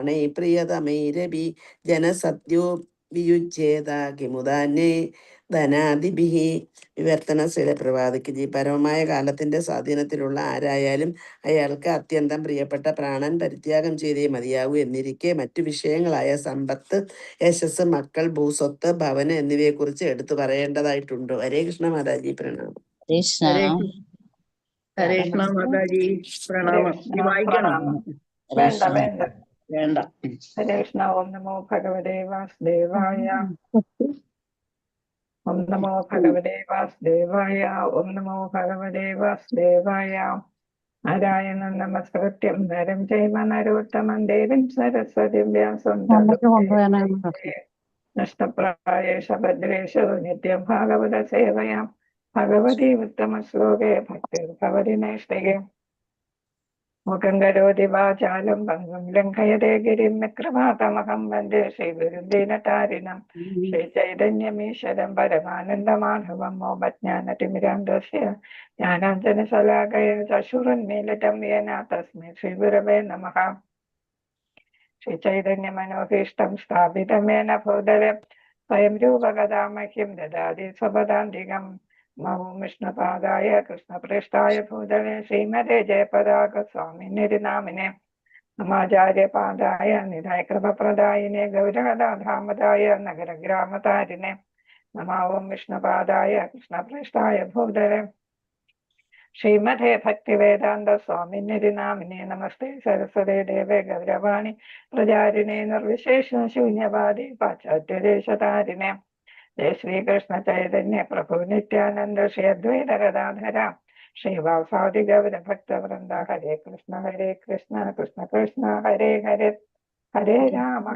പ്രിയതമൈരവി ജനസത്യോ വിയുജ്യേത കിമുദാന്യേ ധനാദിഭിഹി. വിവർത്തനശീല പ്രഭാതിക്ക് G. പരമമായ കാലത്തിന്റെ സ്വാധീനത്തിലുള്ള ആരായാലും അയാൾക്ക് അത്യന്തം പ്രിയപ്പെട്ട പ്രാണൻ പരിത്യാഗം ചെയ്തേ മതിയാകൂ എന്നിരിക്കെ മറ്റു വിഷയങ്ങളായ സമ്പത്ത്, യശസ്, മക്കൾ, ഭൂസ്വത്ത്, ഭവനം എന്നിവയെക്കുറിച്ച് എടുത്തു പറയേണ്ടതായിട്ടുണ്ടോ? ഹരേ കൃഷ്ണ മാതാജി, പ്രണാമം. ഹരേ കൃഷ്ണ മാതാജി, പ്രണാമം. വായിക്കണം? വേണ്ട വേണ്ട വേണ്ട. ഹരേ കൃഷ്ണ. ഓം നമോ ഭഗവതേ വാസുദേവായ. ഓം നമോ ഭഗവതേ വാസുദേവായ. ഓം നമോ ഭഗവതേ വാസുദേവായ. നാരായണൻ നമസ്കൃത്യം നരം ചൈവ നരോത്തമം ദേവീം സരസ്വതി വ്യാസം നഷ്ടപ്രായേഷ ഭദ്രേഷു നിത്യം ഭാഗവത സേവയാം. ഭഗവതി ഉത്തമ ശ്ലോകേ ഭക്തിർഭവതി നൈഷ്ഠികേ. മുഖം കരോതി വാചാലം ഭംഗം ലംഘയതേ ഗിരിം വിക്രമാതമഹം വന്ദേ ശ്രീഗുരും ദീനതാരിണം ശ്രീചൈതന്യമീശ്വരം പരമാനന്ദമാധവം. മോഹജ്ഞാനതിമിരാന്തസ്യ ജ്ഞാനാഞ്ജനശലാകയ ചക്ഷുരുന്മീലിതം യേന തസ്മൈ ശ്രീഗുരവേ നമഃ. ശ്രീചൈതന്യമനോഭീഷ്ടം സ്ഥാപിതമേന ഭൂതലെ സ്വയം രൂപകഥാമഹ്യം ദദാതി സ്വപദാന്തികം. നമോ വിഷ്ണുപാദായ കൃഷ്ണപ്രേഷ്ഠായ ഭൂതലേ ശ്രീമതേ ജയപതാക സ്വാമിനിരിനാമിനെ നമാചാര്യപാദായ നിധായ കൃപപ്രദായിനെ ഗൗരകഥാധാമതായ നഗരഗ്രാമതാരിനെ നമോ വിഷ്ണുപാദായ കൃഷ്ണപ്രേഷ്ഠായ ഭൂതലേ ശ്രീമതേ ഭക്തിവേദാന്ത സ്വാമിനിരിനാമിനെ നമസ്തേ സരസ്വതേ ദേവേ ഗൗരവാണി പ്രചാരിണേ നിർവിശേഷ ശൂന്യവാദി പാശ്ചാത്യദേശതാരിനെ. ജയ ശ്രീകൃഷ്ണ ചൈതന്യ പ്രഭു നിത്യാനന്ദ ശ്രീ അദ്വൈത ഗദാധര ശ്രീവാസാദി ഗൗര ഭക്തവൃന്ദ. ഹരേ കൃഷ്ണ കൃഷ്ണ കൃഷ്ണ ഹരേ ഹരേ ഹരേ രാമ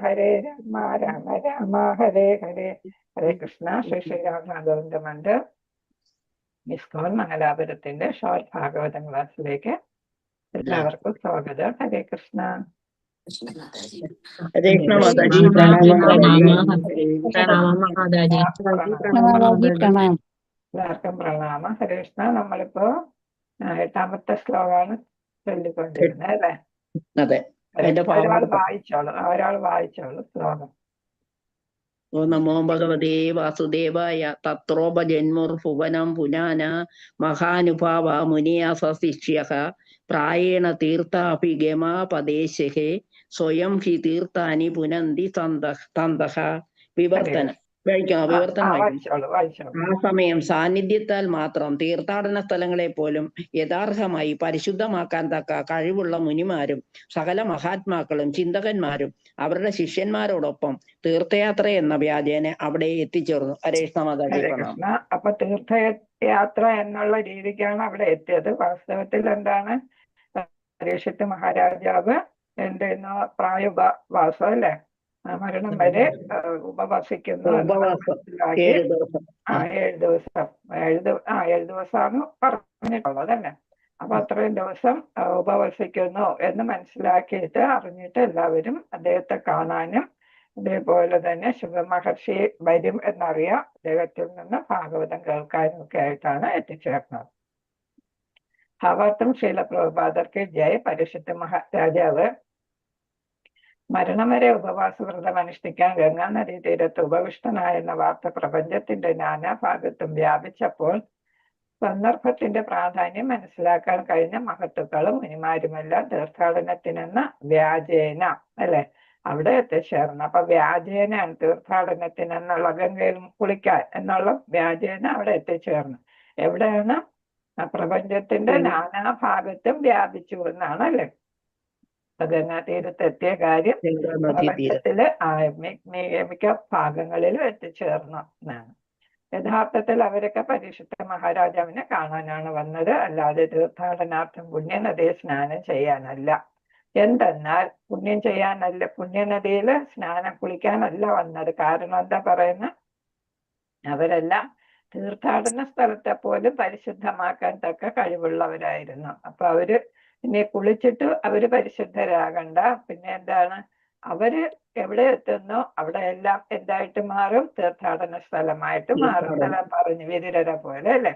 രാമ രാമ ഹരേ ഹരേ. ഹരേ കൃഷ്ണ. ശ്രീ ശ്രീരാധാ ഗോവിന്ദ മണ്ഡൽ ഇസ്കോൺ മംഗലാപുരത്തിന്റെ ഷോർട്ട് ഭാഗവതം ക്ലാസ്സിലേക്ക് എല്ലാവർക്കും സ്വാഗതം. ഹരേ കൃഷ്ണ. ഹരേ കൃഷ്ണ മാതാജി, എല്ലാവർക്കും പ്രണാമം. ഹരേ കൃഷ്ണ. നമ്മളിപ്പോ 8ാമത്തെ ശ്ലോകമാണ് ചൊല്ലിക്കൊണ്ടിരുന്നത് അല്ലേ? അതെ. ഒരാൾ വായിച്ചോളൂ ശ്ലോകം. ഓ നമോ ഭഗവതേ വാസുദേവായ. തത്രോപജന്മുർഭുവനം പുനാന മഹാനുഭാവ മുനിയാസശിഷ്യഃ പ്രായേണ തീർത്ഥാഭിഗമാപദേശേ സ്വയം ഹി തീർത്ഥാനി പുനന്തി തന്തഃ. വിവർത്തനം ആ സമയം സാന്നിധ്യത്താൽ മാത്രം തീർത്ഥാടന സ്ഥലങ്ങളെ പോലും യഥാർഹമായി പരിശുദ്ധമാക്കാൻ തക്ക കഴിവുള്ള മുനിമാരും സകല മഹാത്മാക്കളും ചിന്തകന്മാരും അവരുടെ ശിഷ്യന്മാരോടൊപ്പം തീർത്ഥയാത്ര എന്ന വ്യാജേന അവിടെ എത്തിച്ചേർന്നു. ഹരേ കൃഷ്ണ മാതാജി. അപ്പൊ തീർത്ഥയാത്ര എന്നുള്ള രീതിക്കാണ് അവിടെ എത്തിയത്. വാസ്തവത്തിൽ എന്താണ്, പരീക്ഷിത്ത് മഹാരാജാവ് എന്തെന്നോ പ്രായവാസം അല്ലെ, മരണം വരെ ഉപവസിക്കുന്നു. 7 ദിവസമാണ് പറഞ്ഞിട്ടുള്ളത് അല്ലേ. അപ്പൊ അത്രയും ദിവസം ഉപവസിക്കുന്നു എന്ന് മനസ്സിലാക്കിയിട്ട് അറിഞ്ഞിട്ട് എല്ലാവരും അദ്ദേഹത്തെ കാണാനും അതേപോലെ തന്നെ ശുഭമഹർഷി വരും എന്നറിയാം അദ്ദേഹത്തിൽ നിന്ന് ഭാഗവതം കേൾക്കാനും ഒക്കെ ആയിട്ടാണ് എത്തിച്ചേർന്നത്. ഭാവാർത്ഥം ശ്രീല പ്രഭുപാദർക്ക് ജയ്. പരിശുദ്ധ മഹാരാജാവ് മരണം വരെ ഉപവാസവ്രതം അനുഷ്ഠിക്കാൻ ഗംഗാ നദീ തീരത്ത് ഉപവിഷ്ടനായെന്ന വാർത്ത പ്രപഞ്ചത്തിന്റെ നാനാഭാഗത്തും വ്യാപിച്ചപ്പോൾ സന്ദർഭത്തിന്റെ പ്രാധാന്യം മനസ്സിലാക്കാൻ കഴിഞ്ഞ മഹത്തുക്കളും മുനിമാരുമെല്ലാം തീർത്ഥാടനത്തിനെന്ന വ്യാജേന അല്ലെ അവിടെ എത്തിച്ചേർന്നു. അപ്പൊ വ്യാജേന തീർത്ഥാടനത്തിനെന്നുള്ള ഗംഗയിൽ കുളിക്കാൻ എന്നുള്ള വ്യാജേന അവിടെ എത്തിച്ചേർന്നു. എവിടെയാണ്? പ്രപഞ്ചത്തിന്റെ നാനാഭാഗത്തും വ്യാപിച്ചു എന്നാണ് അല്ലെ. ഗംഗാ തീരത്തെത്തിയ കാര്യം പ്രപഞ്ചത്തില് മിക്ക ഭാഗങ്ങളിലും എത്തിച്ചേർന്നു എന്നാണ്. യഥാർത്ഥത്തിൽ അവരൊക്കെ പരിശുദ്ധ മഹാരാജാവിനെ കാണാനാണ് വന്നത്, അല്ലാതെ തീർത്ഥാടനാർത്ഥം പുണ്യനദിയെ സ്നാനം ചെയ്യാനല്ല. എന്തെന്നാൽ പുണ്യം ചെയ്യാനല്ല, പുണ്യനദിയില് സ്നാനം കുളിക്കാനല്ല വന്നത്. കാരണം എന്താ പറയുന്നത്? അവരെല്ലാം തീർത്ഥാടന സ്ഥലത്തെ പോലും പരിശുദ്ധമാക്കാൻ തക്ക കഴിവുള്ളവരായിരുന്നു. അപ്പൊ അവര് ഇനി കുളിച്ചിട്ട് അവര് പരിശുദ്ധരാകണ്ട. പിന്നെ എന്താണ്, അവര് എവിടെ എത്തുന്നോ അവിടെ എല്ലാം എന്തായിട്ട് മാറും? തീർത്ഥാടന സ്ഥലമായിട്ട് മാറും. എല്ലാം പറഞ്ഞു വിതുരരെ പോലെ അല്ലെ.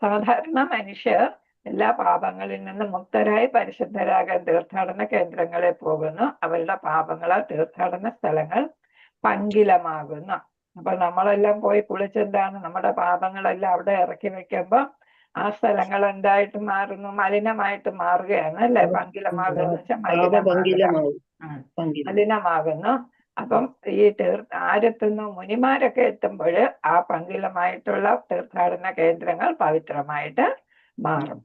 സാധാരണ മനുഷ്യർ എല്ലാ പാപങ്ങളിൽ നിന്നും മുക്തരായി പരിശുദ്ധരാകാൻ തീർത്ഥാടന കേന്ദ്രങ്ങളിൽ പോകുന്നു. അവരുടെ പാപങ്ങളാൽ തീർത്ഥാടന സ്ഥലങ്ങൾ പങ്കിലമാകുന്നു. അപ്പൊ നമ്മളെല്ലാം പോയി കുളിച്ചെന്താണ് നമ്മുടെ പാപങ്ങളെല്ലാം അവിടെ ഇറക്കി വെക്കുമ്പോ ആ സ്ഥലങ്ങൾ എന്തായിട്ട് മാറുന്നു? മലിനമായിട്ട് മാറുകയാണ് അല്ലെ? പങ്കിലമാകുന്ന വെച്ചാൽ മലിനമാകുന്നു. അപ്പം ഈ ആരെത്തുന്നു? മുനിമാരൊക്കെ എത്തുമ്പോൾ ആ പങ്കിലമായിട്ടുള്ള തീർത്ഥാടന കേന്ദ്രങ്ങൾ പവിത്രമായിട്ട് മാറും.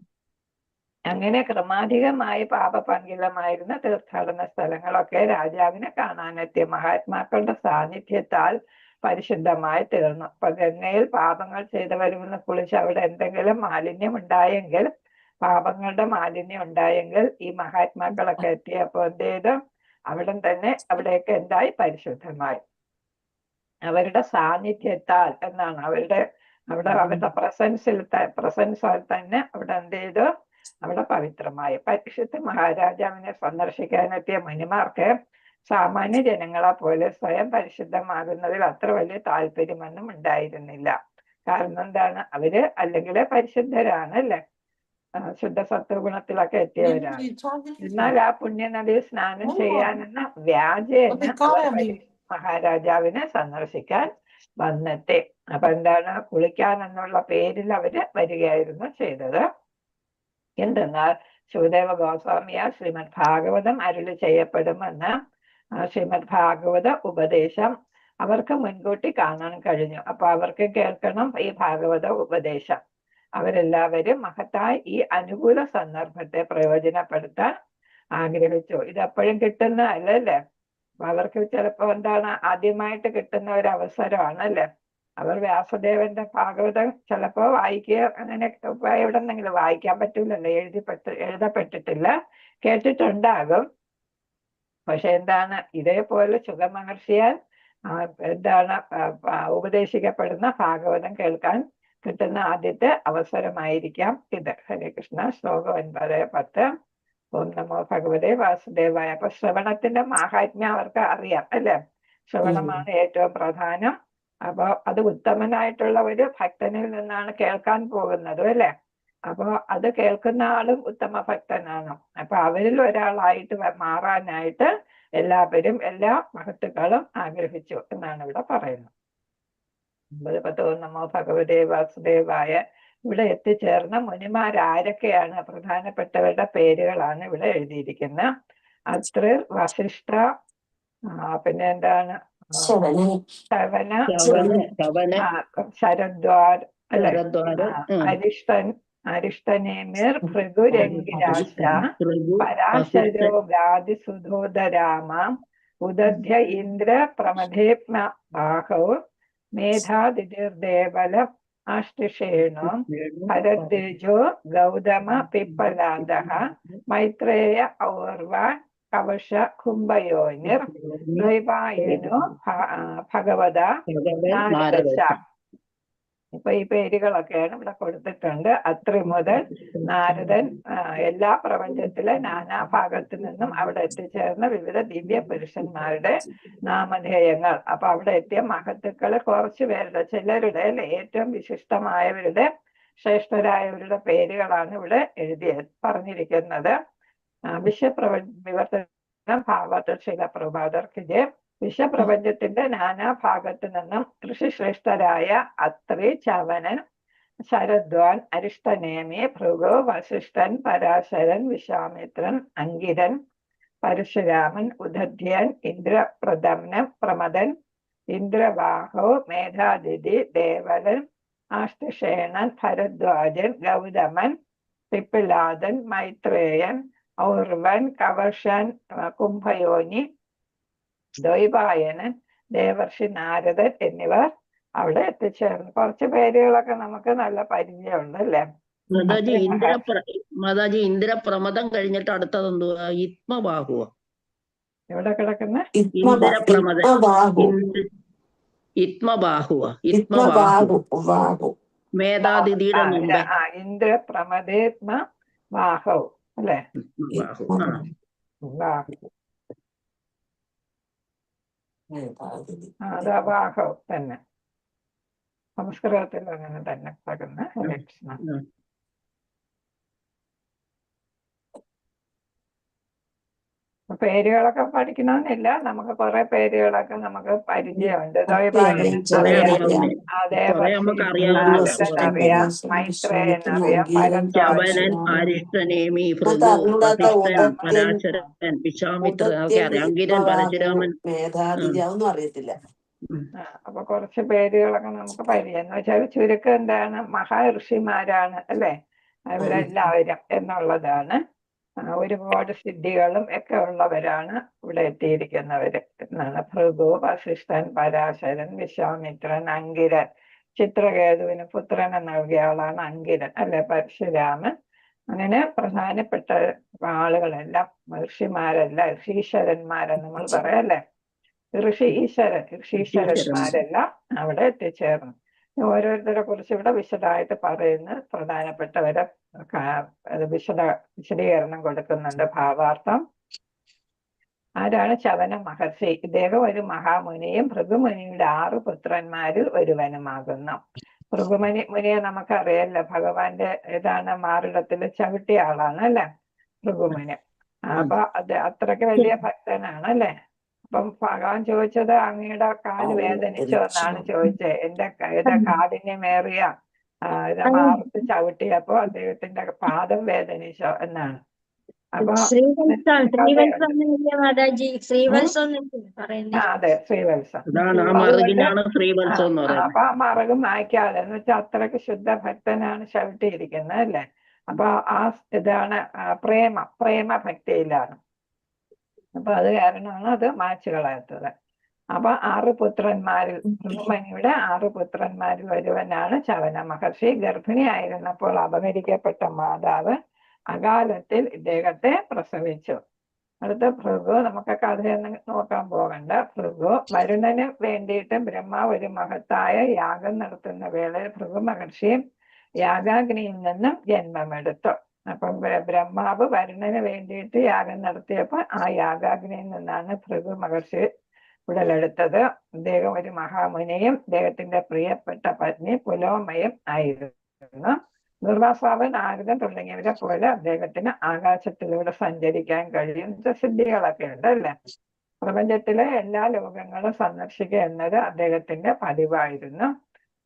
അങ്ങനെ ക്രമാധികമായി പാപപങ്കിലമായിരുന്ന തീർത്ഥാടന സ്ഥലങ്ങളൊക്കെ രാജാവിനെ കാണാനെത്തിയ മഹാത്മാക്കളുടെ സാന്നിധ്യത്താൽ പരിശുദ്ധമായി തീർന്നു. അപ്പൊ ഗംഗയിൽ പാപങ്ങൾ ചെയ്തവരുമെന്ന് കുളിച്ച് അവിടെ എന്തെങ്കിലും മാലിന്യം ഉണ്ടായെങ്കിൽ, പാപങ്ങളുടെ മാലിന്യം ഉണ്ടായെങ്കിൽ ഈ മഹാത്മാക്കളൊക്കെ എത്തിയപ്പോ എന്ത് ചെയ്തു? അവിടെ തന്നെ അവിടെയൊക്കെ എന്തായി? പരിശുദ്ധമായി. അവരുടെ സാന്നിധ്യത്താൽ എന്നാണ്, അവിടെ അവരുടെ പ്രസൻസാൽ തന്നെ അവിടെ എന്ത് ചെയ്തു? അവിടെ പവിത്രമായി. പരിശുദ്ധ മഹാരാജാവിനെ സന്ദർശിക്കാനെത്തിയ മുനിമാർക്ക് സാമാന്യ ജനങ്ങളെ പോലെ സ്വയം പരിശുദ്ധമാകുന്നതിൽ അത്ര വലിയ താല്പര്യമൊന്നും ഉണ്ടായിരുന്നില്ല. കാരണം എന്താണ്? അവര് അല്ലെങ്കിൽ പരിശുദ്ധരാണ് അല്ലെ, ശുദ്ധ സത്വഗുണത്തിലൊക്കെ എത്തിയവരാണ്. എന്നാൽ ആ പുണ്യനദിയിൽ സ്നാനം ചെയ്യാനെന്ന വ്യാജേന മഹാരാജാവിനെ സന്ദർശിക്കാൻ വന്നെത്തി. അപ്പൊ എന്താണ്? കുളിക്കാൻ എന്നുള്ള പേരിൽ അവര് വരികയായിരുന്നു ചെയ്തത്. എന്തെന്നാൽ ശിവദേവ ഗോസ്വാമിയാൽ ശ്രീമദ് ഭാഗവതം അരുളി ചെയ്യപ്പെടുമെന്ന് ശ്രീമദ് ഭാഗവത ഉപദേശം അവർക്ക് മുൻകൂട്ടി കാണാൻ കഴിഞ്ഞു. അപ്പൊ അവർക്ക് കേൾക്കണം ഈ ഭാഗവത ഉപദേശം. അവരെല്ലാവരും മഹത്തായ ഈ അനുകൂല സന്ദർഭത്തെ പ്രയോജനപ്പെടുത്താൻ ആഗ്രഹിച്ചു. ഇതെപ്പോഴും കിട്ടുന്ന അല്ലല്ലേ, അവർക്ക് ചിലപ്പോ എന്താണ് ആദ്യമായിട്ട് കിട്ടുന്ന ഒരു അവസരമാണല്ലേ. അവർ വ്യാസദേവന്റെ ഭാഗവതം ചിലപ്പോ വായിക്കുക, അങ്ങനെ എവിടെന്നെങ്കിലും വായിക്കാൻ പറ്റൂലല്ലോ, എഴുതപ്പെട്ടിട്ടില്ല, കേട്ടിട്ടുണ്ടാകും. പക്ഷെ എന്താണ്, ഇതേപോലെ ശുഖമഹർഷിയാൽ എന്താണ് ഉപദേശിക്കപ്പെടുന്ന ഭാഗവതം കേൾക്കാൻ കിട്ടുന്ന ആദ്യത്തെ അവസരമായിരിക്കാം ഇത്. ഹരേ കൃഷ്ണ. ശ്ലോകം 9:10. ഓം നമോ ഭഗവതേ വാസുദേവായ. അപ്പൊ ശ്രവണത്തിന്റെ മാഹാത്മ്യം അവർക്ക് അറിയാം അല്ലെ. ശ്രവണമാണ് ഏറ്റവും പ്രധാനം. അപ്പൊ അത് ഉത്തമനായിട്ടുള്ള ഒരു ഭക്തനിൽ നിന്നാണ് കേൾക്കാൻ പോകുന്നത് അല്ലെ. അപ്പൊ അത് കേൾക്കുന്ന ആളും ഉത്തമ ഭക്തനാണ്. അപ്പൊ അവരിൽ ഒരാളായിട്ട് മാറാനായിട്ട് എല്ലാവരും, എല്ലാ മഹത്തുക്കളും ആഗ്രഹിച്ചു എന്നാണ് ഇവിടെ പറയുന്നത്. 9:10. ഓം നമോ ഭഗവതേ വാസുദേവായ. ഇവിടെ എത്തിച്ചേർന്ന മുനിമാരാരൊക്കെയാണ്? പ്രധാനപ്പെട്ടവരുടെ പേരുകളാണ് ഇവിടെ എഴുതിയിരിക്കുന്നത്. അത്ര, വസിഷ്ഠ, പിന്നെ എന്താണ്, ശവന, ശരദ്വാർ അല്ലെ, അരിഷ്ടനേമിർ, ഭൃഗുരംഗിരാശ, പരാശരോ ഗാദിസുധോദരാമ, ഉദധ്യ ഇന്ദ്ര പ്രമഥേപ്ന ബാഹോ, മേധാതിഥിർദേവല ആഷ്ടിഷേണോ, ഭരദ്വേജോ ഗൗതമ പിപ്പലാദ, മൈത്രേയ ഔർവ കവശ കുംഭയോനിർ, ദ്വൈപായനോ ഭഗവത നാരദശ. ഇപ്പൊ ഈ പേരുകളൊക്കെയാണ് ഇവിടെ കൊടുത്തിട്ടുണ്ട്. അത്രി മുതൽ നാരദൻ, എല്ലാ പ്രപഞ്ചത്തിലെ നാനാഭാഗത്തു നിന്നും അവിടെ എത്തിച്ചേർന്ന വിവിധ ദിവ്യ പുരുഷന്മാരുടെ നാമധേയങ്ങൾ. അപ്പൊ അവിടെ എത്തിയ മഹത്തുക്കള് കുറച്ചു പേരുടെ, ചിലരുടെ അല്ലെ, ഏറ്റവും വിശിഷ്ടമായവരുടെ, ശ്രേഷ്ഠരായവരുടെ പേരുകളാണ് ഇവിടെ പറഞ്ഞിരിക്കുന്നത്. വിശ്വവിവർത്തനം ഭാഗവത ശില പ്രഭാതർക്ക് ജയം. വിശ്വപ്രപഞ്ചത്തിന്റെ നാനാഭാഗത്തു നിന്നും ഋഷിശ്രേഷ്ഠരായ അത്രി, ചവനൻ, ശരദ്വാൻ, അരിഷ്ടനേമി, ഭൃഗു, വസിഷ്ഠൻ, പരാശരൻ, വിശ്വാമിത്രൻ, അങ്കിരൻ, പരശുരാമൻ, ഉദധ്യൻ, പ്രമദൻ, ഇന്ദ്രബാഹു, മേധാതിഥി, ദേവലൻ, ആഷ്ടിഷേണൻ, ഭരദ്വാജൻ, ഗൗതമൻ, പിപ്പിലാദൻ, മൈത്രേയൻ, ഔർവൻ, കവശൻ, കുംഭയോനി, ദ്വൈപായനൻ, ദേവർഷി നാരദൻ എന്നിവർ അവിടെ എത്തിച്ചേർന്നു. കുറച്ച് പേരുകളൊക്കെ നമുക്ക് നല്ല പരിചയമുണ്ട് അല്ലേ. മാതാജി, ഇന്ദ്രപ്രമദം കഴിഞ്ഞിട്ട് അടുത്തത് എന്തുവാ? യിത്മബാഹുവോ? എവിടെ കിടക്കുന്ന? മേധാതിഥിയുടെ മുമ്പ് ഇന്ദ്രപ്രമദേത്മ ബാഹു അല്ലെ. അതാ ബാഹു തന്നെ, സംസ്കൃതത്തിൽ അങ്ങനെ തന്നെ പറയുന്ന. ഹരേ കൃഷ്ണ. പേരുകളൊക്കെ പഠിക്കണമെന്നില്ല, നമുക്ക് കുറെ പേരുകളൊക്കെ നമുക്ക് പരിചയമുണ്ട്. ഒക്കെ അറിയാം, അറിയാം ചിലത് അറിയാം, അറിയാം. അറിയാം, കുറെ നമുക്ക് അറിയാവുന്നതാണ്. കുറെ പേര് അറിയാം, മൈത്രേയൻ അറിയാം, ചവനൻ, ഭരദ്വാജൻ. അരിഷ്ടനേമി, അത് ഭൃഗു, അറിഞ്ഞൂടാത്ത വസിഷ്ഠൻ, ഉദത്യൻ, പരാശരൻ, വിശ്വാമിത്രൻ ഒക്കെ ഉദത്യൻ, അറിയാം. അങ്കിരൻ, വിസ്മവാഹു, പരശുരാമൻ. മേധാതിഥി അതൊന്നും അറിയത്തില്ല. അപ്പൊ കുറച്ച് പേരുകളൊക്കെ നമുക്ക് പരിചയം. എന്ന് വെച്ചാൽ ചുരുക്കം എന്താണ്, മഹാഋഷിമാരാണ് അല്ലെ അവരെല്ലാവരും എന്നുള്ളതാണ്. ഒരുപാട് സിദ്ധികളും ഒക്കെ ഉള്ളവരാണ് ഇവിടെ എത്തിയിരിക്കുന്നവര് എന്നാണ്. ഭൃഗു, വസിഷ്ഠൻ, പരാശരൻ, വിശ്വാമിത്രൻ, അങ്കിരൻ, ചിത്രകേതുവിന് പുത്രനെ നൽകിയ ആളാണ് അങ്കിരൻ അല്ലെ, പരശുരാമൻ. അങ്ങനെ പ്രധാനപ്പെട്ട ആളുകളെല്ലാം ഋഷിമാരെല്ലാം ഋഷീശ്വരന്മാരെന്ന് നമ്മൾ പറയാം അല്ലെ. ഋഷീശ്വരന്മാരെല്ലാം അവിടെ എത്തിച്ചേർന്നു. ഓരോരുത്തരെ കുറിച്ച് ഇവിടെ വിശദമായിട്ട് പറയുന്ന പ്രധാനപ്പെട്ടവരെ വിശദീകരണം കൊടുക്കുന്നുണ്ട്. ഭാവാർത്ഥം. ആരാണ് ചവന മഹർഷി? ഇദ്ദേഹം ഒരു മഹാമുനിയും ഭൃഗുമുനിയുടെ 6 പുത്രന്മാരിൽ ഒരുവനുമാകുന്നു. മുനിയെ നമുക്കറിയാലോ, ഭഗവാന്റെ ഏതാണ് മാറിടത്തിൽ ചവിട്ടിയ ആളാണ് അല്ലെ ഭൃഗുമുനി. അപ്പൊ അത് അത്രയ്ക്ക് വലിയ ഭക്തനാണ് അല്ലെ. അപ്പം ഭഗവാൻ ചോദിച്ചത് അങ്ങയുടെ കാല് വേദനിച്ചോ എന്നാണ് ചോദിച്ചത്. എന്റെ കാഠിന്യമേറിയ മാറത്ത് ചവിട്ടിയപ്പോ അദ്ദേഹത്തിന്റെ പാദം വേദനിച്ചോ എന്നാണ്. അപ്പൊ അതെ, ശ്രീവത്സം. അപ്പൊ ആ മറുകും മായ്ക്കാതെ എന്ന് വെച്ചാൽ അത്രയ്ക്ക് ശുദ്ധ ഭക്തനാണ് ചവിട്ടിയിരിക്കുന്നത് അല്ലെ. അപ്പൊ ആ ഇതാണ് പ്രേമ ഭക്തിയിലാണ്. അപ്പൊ അത് കാരണമാണ് അത് മായ്ച്ചു കളയാത്തത്. അപ്പൊ 6 പുത്രന്മാരിൽ ഭൃഗുമുനിയുടെ 6 പുത്രന്മാരിൽ ഒരുവനാണ് ചവന മഹർഷി. ഗർഭിണിയായിരുന്നപ്പോൾ അപഹരിക്കപ്പെട്ട മാതാവ് അകാലത്തിൽ ഇദ്ദേഹത്തെ പ്രസവിച്ചു. അടുത്ത ഭൃഗു. നമുക്ക് കഥയൊന്നും നോക്കാൻ പോകണ്ട. ഭൃഗു വരുണന് വേണ്ടിയിട്ട് ബ്രഹ്മാവ് ഒരു മഹത്തായ യാഗം നടത്തുന്ന വേളയിൽ ഭൃഗു മഹർഷിയും യാഗാഗ്നിയിൽ നിന്നും ജന്മമെടുത്തു. അപ്പം ബ്രഹ്മാവ് വരുണന് വേണ്ടിയിട്ട് യാഗം നടത്തിയപ്പോ ആ യാഗാഗ്നിയിൽ നിന്നാണ് ഭൃഗു മഹർഷി ഉടലെടുത്തത്. അദ്ദേഹം ഒരു മഹാമുനിയും അദ്ദേഹത്തിന്റെ പ്രിയപ്പെട്ട പത്നി പുലോമയും ആയിരുന്നു. ദുർവാസാവ്, നാരദൻ തുടങ്ങിയവരെ പോലെ അദ്ദേഹത്തിന് ആകാശത്തിലൂടെ സഞ്ചരിക്കാൻ കഴിയുന്ന സിദ്ധികളൊക്കെ ഉണ്ട് അല്ലെ. പ്രപഞ്ചത്തിലെ എല്ലാ ലോകങ്ങളും സന്ദർശിക്കുക എന്നത് അദ്ദേഹത്തിന്റെ പതിവായിരുന്നു.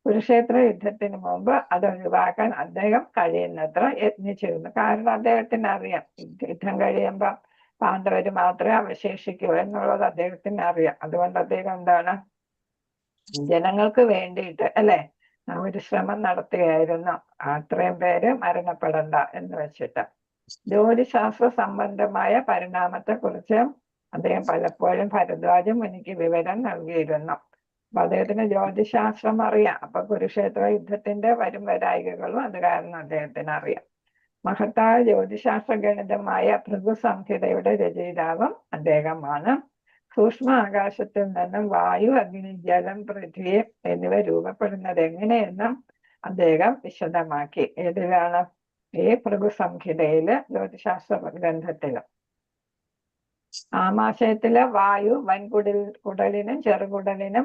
കുരുക്ഷേത്ര യുദ്ധത്തിന് മുമ്പ് അത് ഒഴിവാക്കാൻ അദ്ദേഹം കഴിയുന്നത്ര യത്നിച്ചിരുന്നു. കാരണം അദ്ദേഹത്തിന് അറിയാം യുദ്ധം കഴിയുമ്പോ പാണ്ഡവര് മാത്രമേ അവശേഷിക്കൂ എന്നുള്ളത് അദ്ദേഹത്തിന് അറിയാം. അതുകൊണ്ട് അദ്ദേഹം എന്താണ്, ജനങ്ങൾക്ക് വേണ്ടിയിട്ട് അല്ലെ ഒരു ശ്രമം നടത്തുകയായിരുന്നു. അത്രയും പേര് മരണപ്പെടണ്ട എന്ന് വെച്ചിട്ട്. ജ്യോതിശാസ്ത്ര സംബന്ധമായ പരിണാമത്തെ കുറിച്ച് അദ്ദേഹം പലപ്പോഴും ഭരദ്വാജൻ മുനിക്ക് വിവരം നൽകിയിരുന്നു. അപ്പൊ അദ്ദേഹത്തിന് ജ്യോതിശാസ്ത്രം അറിയാം. അപ്പൊ കുരുക്ഷേത്ര യുദ്ധത്തിന്റെ വരായികകളും അത് കാരണം അദ്ദേഹത്തിന് അറിയാം. മഹത്തായ ജ്യോതിശാസ്ത്ര ഗണിതമായ ഭൃഗു സംഹിതയുടെ രചയിതാവും അദ്ദേഹമാണ്. സൂക്ഷ്മ ആകാശത്തിൽ നിന്നും വായു, അഗ്നി, ജലം, പൃഥ്വി എന്നിവ രൂപപ്പെടുന്നത് എങ്ങനെയെന്നും അദ്ദേഹം വിശദമാക്കി. ഏതിലാണ്? ഈ ഭൃഗു സംഹിതയില്, ജ്യോതിശാസ്ത്ര ഗ്രന്ഥത്തില്. ആമാശയത്തിലെ വായു കുടലിനും ചെറുകുടലിനും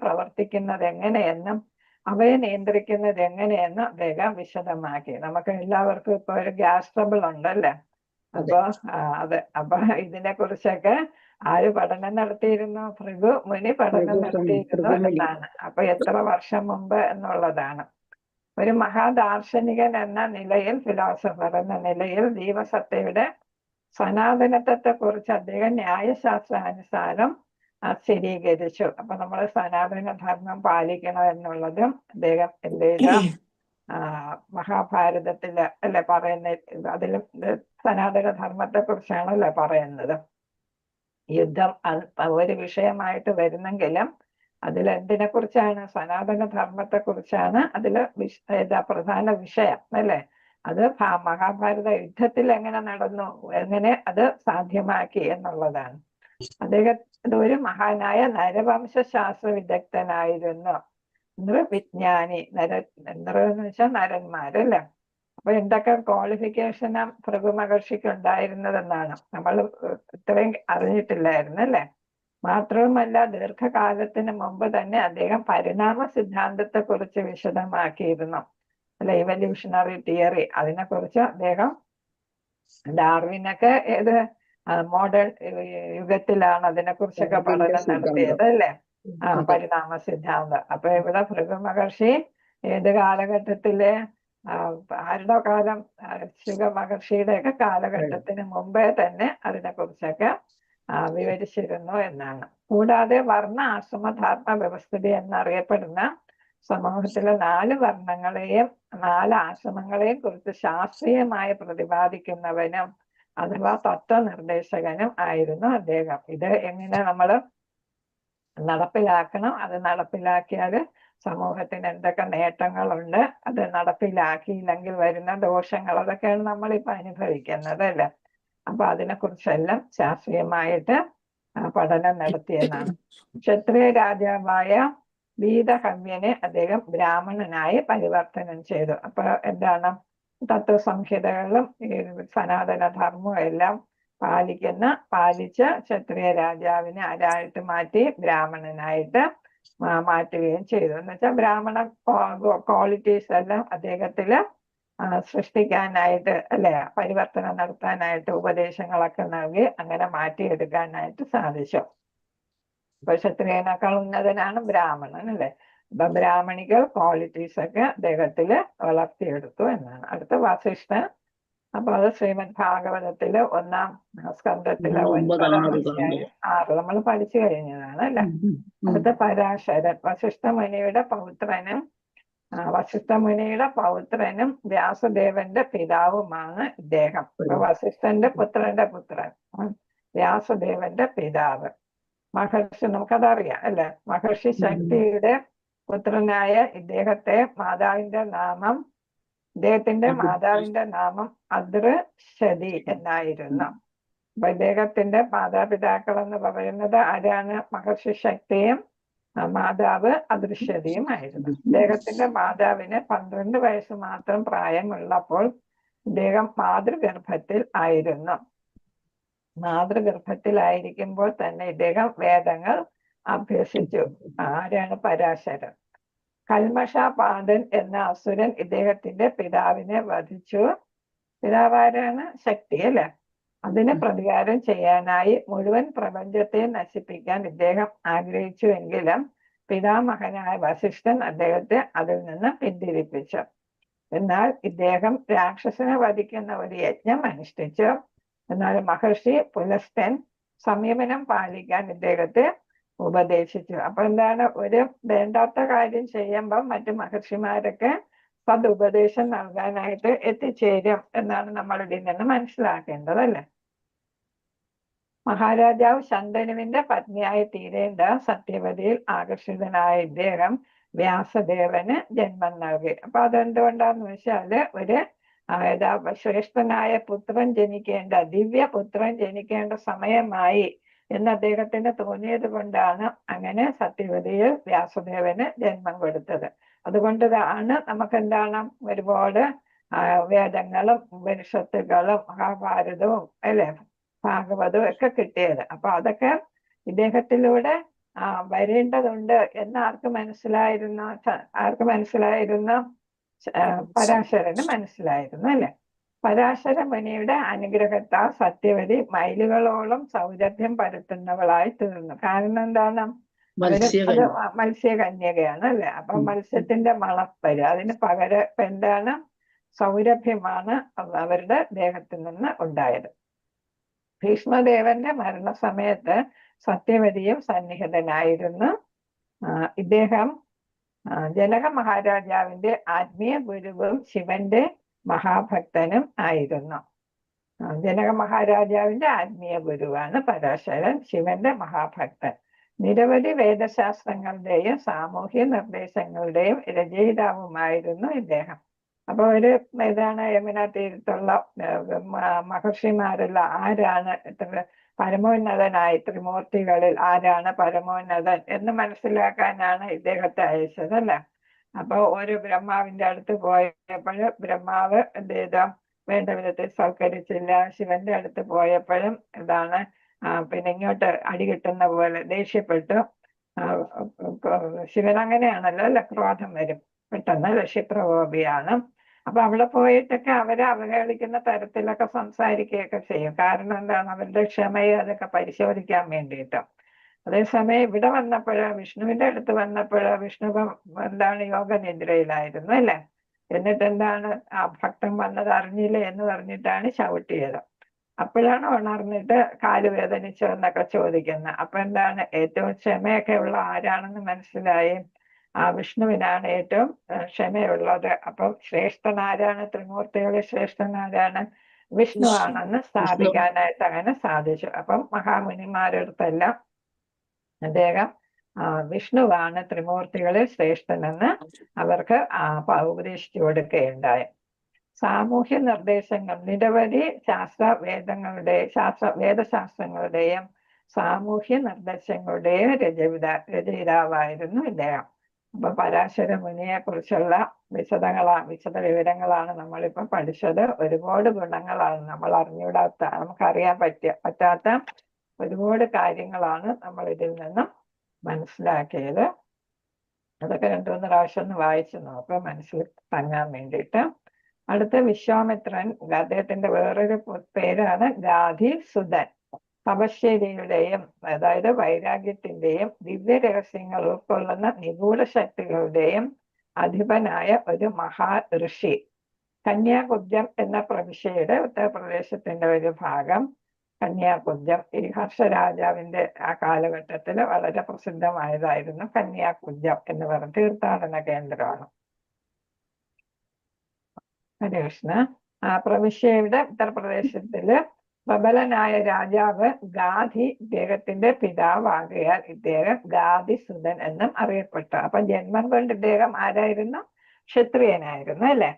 പ്രവർത്തിക്കുന്നത് എങ്ങനെയെന്നും അവയെ നിയന്ത്രിക്കുന്നത് എങ്ങനെയെന്നും അദ്ദേഹം വിശദമാക്കി. നമുക്ക് എല്ലാവർക്കും ഇപ്പൊ ഒരു ഗ്യാസ് ട്രബിൾ ഉണ്ടല്ലേ. അപ്പൊ ഇതിനെ കുറിച്ചൊക്കെ ആര് പഠനം നടത്തിയിരുന്നു? ഭൃഗു മുനി പഠനം നടത്തിയിരുന്നു എന്നാണ്. അപ്പൊ എത്ര വർഷം മുമ്പ് എന്നുള്ളതാണ്. ഒരു മഹാദാർശനികൻ എന്ന നിലയിൽ, ഫിലോസഫർ എന്ന നിലയിൽ ജീവസത്തയുടെ സനാതനത്വത്തെ കുറിച്ച് അദ്ദേഹം ന്യായശാസ്ത്രാനുസാരം സ്ഥിരീകരിച്ചു. അപ്പൊ നമ്മൾ സനാതന ധർമ്മം പാലിക്കണം എന്നുള്ളതും അദ്ദേഹം എന്ത് ചെയ്ത മഹാഭാരതത്തില് അല്ലെ പറയുന്ന. അതിലും സനാതന ധർമ്മത്തെ കുറിച്ചാണല്ലോ പറയുന്നത്. യുദ്ധം ഒരു വിഷയമായിട്ട് വരുന്നെങ്കിലും അതിലെന്തിനെ കുറിച്ചാണ്? സനാതന ധർമ്മത്തെ കുറിച്ചാണ് അതില് പ്രധാന വിഷയം അല്ലെ. അത് മഹാഭാരത യുദ്ധത്തിൽ എങ്ങനെ നടന്നു, എങ്ങനെ അത് സാധ്യമാക്കി എന്നുള്ളതാണ്. അദ്ദേഹം ഒരു മഹാനായ നരവംശ ശാസ്ത്ര വിദഗ്ധനായിരുന്നു. നൃവിജ്ഞാനി. എന്ന് വെച്ചാൽ നരന്മാരല്ലേ. അപ്പൊ എന്തൊക്കെ ക്വാളിഫിക്കേഷനും ഭൃഗു മഹർഷിക്ക് ഉണ്ടായിരുന്നതെന്നാണ് നമ്മൾ ഇത്രയും അറിഞ്ഞിട്ടില്ലായിരുന്നു അല്ലെ. മാത്രവുമല്ല ദീർഘകാലത്തിന് മുമ്പ് തന്നെ അദ്ദേഹം പരിണാമ സിദ്ധാന്തത്തെ കുറിച്ച് വിശദമാക്കിയിരുന്നു അല്ലെ. ഇവല്യൂഷണറി തിയറി, അതിനെ കുറിച്ച് അദ്ദേഹം ഡാർവിനൊക്കെ മോഡേൺ യുഗത്തിലാണ് അതിനെക്കുറിച്ചൊക്കെ പഠനം നടത്തിയത് അല്ലേ? പരിണാമ സിദ്ധാന്തം. അപ്പൊ ഇവിടെ ഭൃഗു മഹർഷി ഏത് കാലഘട്ടത്തിലെ ആരുടെ കാലം, ശുഗ മഹർഷിയുടെ ഒക്കെ കാലഘട്ടത്തിന് മുമ്പേ തന്നെ അതിനെക്കുറിച്ചൊക്കെ വിവരിച്ചിരുന്നു എന്നാണ്. കൂടാതെ വർണ്ണ ആശ്രമധർമ്മ വ്യവസ്ഥിതി എന്നറിയപ്പെടുന്ന സമൂഹത്തിലെ 4 വർണ്ണങ്ങളെയും 4 ആശ്രമങ്ങളെയും കുറിച്ച് ശാസ്ത്രീയമായി പ്രതിപാദിക്കുന്നവനും അഥവാ തത്വനിർദ്ദേശകനും ആയിരുന്നു അദ്ദേഹം. ഇത് എങ്ങനെ നമ്മൾ നടപ്പിലാക്കണം, അത് നടപ്പിലാക്കിയാൽ സമൂഹത്തിന് എന്തൊക്കെ നേട്ടങ്ങളുണ്ട്, അത് നടപ്പിലാക്കിയില്ലെങ്കിൽ വരുന്ന ദോഷങ്ങൾ, അതൊക്കെയാണ് നമ്മളിപ്പോ അനുഭവിക്കുന്നത് അല്ലേ? അപ്പൊ അതിനെക്കുറിച്ചെല്ലാം ശാസ്ത്രീയമായിട്ട് പഠനം നടത്തിയെന്നാണ്. ക്ഷത്രിയ രാജാവായ വീതഹവ്യനെ അദ്ദേഹം ബ്രാഹ്മണനായി പരിവർത്തനം ചെയ്തു. അപ്പൊ എന്താണ്, തത്വസംഹിതകളും സനാതന ധർമ്മവും എല്ലാം പാലിച്ച് ക്ഷത്രിയ രാജാവിനെ ആരായിട്ട് മാറ്റി, ബ്രാഹ്മണനായിട്ട് മാറ്റുകയും ചെയ്തു. എന്ന് വെച്ചാൽ ബ്രാഹ്മണ ക്വാളിറ്റീസ് എല്ലാം അദ്ദേഹത്തില് സൃഷ്ടിക്കാനായിട്ട് അല്ലെ, പരിവർത്തനം നടത്താനായിട്ട് ഉപദേശങ്ങളൊക്കെ നൽകി അങ്ങനെ മാറ്റിയെടുക്കാനായിട്ട് സാധിച്ചു. ഇപ്പൊ ക്ഷത്രിയനേക്കാൾ ഉന്നതനാണ് ബ്രാഹ്മണൻ അല്ലെ? അപ്പൊ ബ്രാഹ്മണികൾ ക്വാളിറ്റീസ് ഒക്കെ അദ്ദേഹത്തില് വളർത്തിയെടുത്തു എന്നാണ്. അടുത്ത വസിഷ്ഠൻ. അപ്പൊ അത് ശ്രീമദ് ഭാഗവതത്തില് 1-ാം സ്കന്ധത്തിലെ 9-6 നമ്മൾ പഠിച്ചു കഴിഞ്ഞതാണ് അല്ലെ? അടുത്ത പരാശരൻ. വസിഷ്ഠ മുനിയുടെ പൗത്രനും വ്യാസദേവന്റെ പിതാവുമാണ് ഇദ്ദേഹം. വസിഷ്ഠന്റെ പുത്രന്റെ പുത്രൻ, വ്യാസദേവന്റെ പിതാവ്. മഹർഷി, നമുക്കതറിയാം അല്ലെ? മഹർഷി ശക്തിയുടെ പുത്രനായ ഇദ്ദേഹത്തിന്റെ മാതാവിന്റെ നാമം അദൃശതി എന്നായിരുന്നു. അപ്പൊ ഇദ്ദേഹത്തിന്റെ മാതാപിതാക്കൾ എന്ന് പറയുന്നത് ആരാണ്? മഹർഷി ശക്തിയും മാതാവ് അദൃശ്യതയും ആയിരുന്നു. ഇദ്ദേഹത്തിന്റെ മാതാവിന് 12 വയസ്സ് മാത്രം പ്രായമുള്ളപ്പോൾ ഇദ്ദേഹം മാതൃഗർഭത്തിൽ ആയിരുന്നു. മാതൃഗർഭത്തിലായിരിക്കുമ്പോൾ തന്നെ ഇദ്ദേഹം വേദങ്ങൾ അഭ്യസിച്ചു. ആരാണ്? പരാശരൻ. കൽമഷാപാദൻ എന്ന അസുരൻ ഇദ്ദേഹത്തിന്റെ പിതാവിനെ വധിച്ചു. പിതാവാരാണ്? ശക്തി അല്ലെ? അതിന് പ്രതികാരം ചെയ്യാനായി മുഴുവൻ പ്രപഞ്ചത്തെ നശിപ്പിക്കാൻ ഇദ്ദേഹം ആഗ്രഹിച്ചുവെങ്കിലും പിതാമഹനായ വസിഷ്ഠൻ അദ്ദേഹത്തെ അതിൽ നിന്ന് പിന്തിരിപ്പിച്ചു. എന്നാൽ ഇദ്ദേഹം രാക്ഷസനെ വധിക്കുന്ന ഒരു യജ്ഞം അനുഷ്ഠിച്ചു. എന്നാൽ മഹർഷി പുലസ്ത്യൻ സംയമനം പാലിക്കാൻ ഇദ്ദേഹത്തെ ഉപദേശിച്ചു. അപ്പൊ എന്താണ്, ഒരു വേണ്ടാത്ത കാര്യം ചെയ്യുമ്പം മറ്റു മഹർഷിമാരൊക്കെ സദുപദേശം നൽകാനായിട്ട് എത്തിച്ചേരും എന്നാണ് നമ്മൾ ഇതിൽ നിന്ന് മനസ്സിലാക്കേണ്ടത് അല്ലെ? മഹാരാജാവ് ശന്തനുവിന്റെ പത്നിയായി തീരേണ്ട സത്യവതിയിൽ ആകർഷിതനായ ഇദ്ദേഹം വ്യാസദേവന് ജന്മം നൽകി. അപ്പൊ അതെന്തുകൊണ്ടാന്ന് വെച്ചാല് ഒരു ശ്രേഷ്ഠനായ പുത്രൻ ജനിക്കേണ്ട, ദിവ്യപുത്രൻ ജനിക്കേണ്ട സമയമായി എന്ന് അദ്ദേഹത്തിന് തോന്നിയത് കൊണ്ടാണ് അങ്ങനെ സത്യവതിയിൽ വ്യാസദേവന് ജന്മം കൊടുത്തത്. അതുകൊണ്ടാണ് നമുക്ക് എന്താണ് ഒരുപാട് വേദങ്ങളും ഉപനിഷത്തുകളും മഹാഭാരതവും അല്ലെ ഭാഗവതവും ഒക്കെ കിട്ടിയത്. അപ്പൊ അതൊക്കെ ഇദ്ദേഹത്തിലൂടെ വരേണ്ടതുണ്ട് എന്ന് ആർക്ക് മനസ്സിലായിരുന്നു? പരാശരന് മനസ്സിലായിരുന്നു അല്ലെ? പരാശര മുനിയുടെ അനുഗ്രഹത്താൽ സത്യവതി മൈലുകളോളം സൗരഭ്യം പരത്തുന്നവളായി തീർന്നു. കാരണം എന്താണ്? അത് മത്സ്യകന്യകയാണ് അല്ലെ? അപ്പൊ മത്സ്യത്തിന്റെ മണം വരും. അതിന് പകരം എന്താണ്? സൗരഭ്യമാണ് അവരുടെ ദേഹത്തിൽ നിന്ന് ഉണ്ടായത്. ഭീഷ്മദേവന്റെ മരണസമയത്ത് സത്യവതിയും സന്നിഹിതനായിരുന്നു. ഇദ്ദേഹം ജനക മഹാരാജാവിന്റെ ആത്മീയ ഗുരുവും ശിവന്റെ മഹാഭക്തനും ആയിരുന്നു. ജനക മഹാരാജാവിന്റെ ആത്മീയ ഗുരുവാണ് പരാശരൻ, ശിവന്റെ മഹാഭക്തൻ. നിരവധി വേദശാസ്ത്രങ്ങളുടെയും സാമൂഹ്യ നിർദ്ദേശങ്ങളുടെയും രചയിതാവുമായിരുന്നു ഇദ്ദേഹം. അപ്പൊ ഒരു ഇതാണ് യമുന തീരത്തുള്ള മഹർഷിമാരുള്ള ആരാണ് പരമോന്നതനായി ത്രിമൂർത്തികളിൽ ആരാണ് പരമോന്നതൻ എന്ന് മനസ്സിലാക്കാനാണ് ഇദ്ദേഹത്തെ അയച്ചത് അല്ലെ? അപ്പൊ ഒരു ബ്രഹ്മാവിന്റെ അടുത്ത് പോയപ്പോൾ ബ്രഹ്മാവ് എന്ത് ചെയ്ത വേണ്ട വിധത്തിൽ സൽക്കരിച്ചില്ല. ശിവന്റെ അടുത്ത് പോയപ്പോഴും എന്താണ് പിന്നെ ഇങ്ങോട്ട് അടി കിട്ടുന്ന പോലെ ദേഷ്യപ്പെട്ടു. ശിവൻ അങ്ങനെയാണല്ലോ അല്ലെ? ക്രോധം വരും പെട്ടെന്ന്, ലക്ഷ്യപ്രകോപിയാണ്. അപ്പൊ അവിടെ പോയിട്ടൊക്കെ അവരെ അവഹേളിക്കുന്ന തരത്തിലൊക്കെ സംസാരിക്കുകയൊക്കെ ചെയ്യും. കാരണം എന്താണ്, അവരുടെ ക്ഷമയെ അതൊക്കെ പരിശോധിക്കാൻ വേണ്ടിയിട്ട്. അതേസമയം ഇവിടെ വന്നപ്പോഴ്, വിഷ്ണുവിന്റെ അടുത്ത് വന്നപ്പോഴ് വിഷ്ണു എന്താണ് യോഗനിദ്രയിലായിരുന്നു അല്ലെ. എന്നിട്ട് എന്താണ്, ആ ഭക്തൻ വന്നത് അറിഞ്ഞില്ല എന്ന് പറഞ്ഞിട്ടാണ് ചവിട്ടിയത്. അപ്പോഴാണ് ഉണർന്നിട്ട് കാല് വേദനിച്ചോ എന്നൊക്കെ ചോദിക്കുന്നത്. അപ്പൊ എന്താണ്, ഏറ്റവും ക്ഷമയൊക്കെ ഉള്ള ആരാണെന്ന് മനസ്സിലായി. ആ വിഷ്ണുവിനാണ് ഏറ്റവും ക്ഷമയുള്ളത്. അപ്പം ശ്രേഷ്ഠൻ ആരാണ്, ത്രിമൂർത്തികളിൽ ശ്രേഷ്ഠൻ ആരാണ്, വിഷ്ണു ആണെന്ന് സ്ഥാപിക്കാനായിട്ട് അങ്ങനെ സാധിച്ചു. അപ്പം മഹാമുനിമാരടുത്തെല്ലാം അദ്ദേഹം വിഷ്ണുവാണ് ത്രിമൂർത്തികളിൽ ശ്രേഷ്ഠനെന്ന് അവർക്ക് ഉപദേശിച്ചു കൊടുക്കുകയുണ്ടായി. സാമൂഹ്യ നിർദ്ദേശങ്ങൾ, നിരവധി വേദശാസ്ത്രങ്ങളുടെയും സാമൂഹ്യ നിർദ്ദേശങ്ങളുടെയും രചയിതാവായിരുന്നു ഇദ്ദേഹം. അപ്പൊ പരാശര മുനിയെ കുറിച്ചുള്ള വിശദ വിവരങ്ങളാണ് നമ്മളിപ്പോ പഠിച്ചത്. ഒരുപാട് ഗുണങ്ങളാണ് നമ്മൾ അറിഞ്ഞൂടാത്ത, നമുക്കറിയാൻ പറ്റാത്ത ഒരുപാട് കാര്യങ്ങളാണ് നമ്മൾ ഇതിൽ നിന്നും മനസ്സിലാക്കിയത്. അതൊക്കെ 2-3 പ്രാവശ്യം ഒന്ന് വായിച്ചു നോക്കുക മനസ്സിൽ തങ്ങാൻ വേണ്ടിയിട്ട്. അടുത്ത വിശ്വാമിത്രൻ, അദ്ദേഹത്തിന്റെ വേറൊരു പേരാണ് ഗാധി സുതൻ. തപശ്ചര്യയുടെയും അതായത് വൈരാഗ്യത്തിന്റെയും ദിവ്യ രഹസ്യങ്ങൾ ഉൾക്കൊള്ളുന്ന നിഗൂഢ ശക്തികളുടെയും അധിപനായ ഒരു മഹാ ഋഷി. കന്യാകുബ്ജം എന്ന പ്രവിശ്യയുടെ ഉത്തർപ്രദേശത്തിന്റെ ഒരു ഭാഗം കന്യാകുബ്ജം. ഈ ഹർഷരാജാവിന്റെ ആ കാലഘട്ടത്തിൽ വളരെ പ്രസിദ്ധമായതായിരുന്നു കന്യാകുബ്ജം എന്ന് പറഞ്ഞ തീർത്ഥാടന കേന്ദ്രമാണ്. ഹരേ കൃഷ്ണ. ആ പ്രവിശ്യയുടെ ഉത്തർപ്രദേശത്തില് പ്രബലനായ രാജാവ് ഗാധി ഇദ്ദേഹത്തിന്റെ പിതാവാകയാൽ ഇദ്ദേഹം ഗാധി സുതൻ എന്നും അറിയപ്പെട്ടു. അപ്പൊ ജന്മം കൊണ്ട് ഇദ്ദേഹം ആരായിരുന്നു, ക്ഷത്രിയനായിരുന്നു അല്ലെ.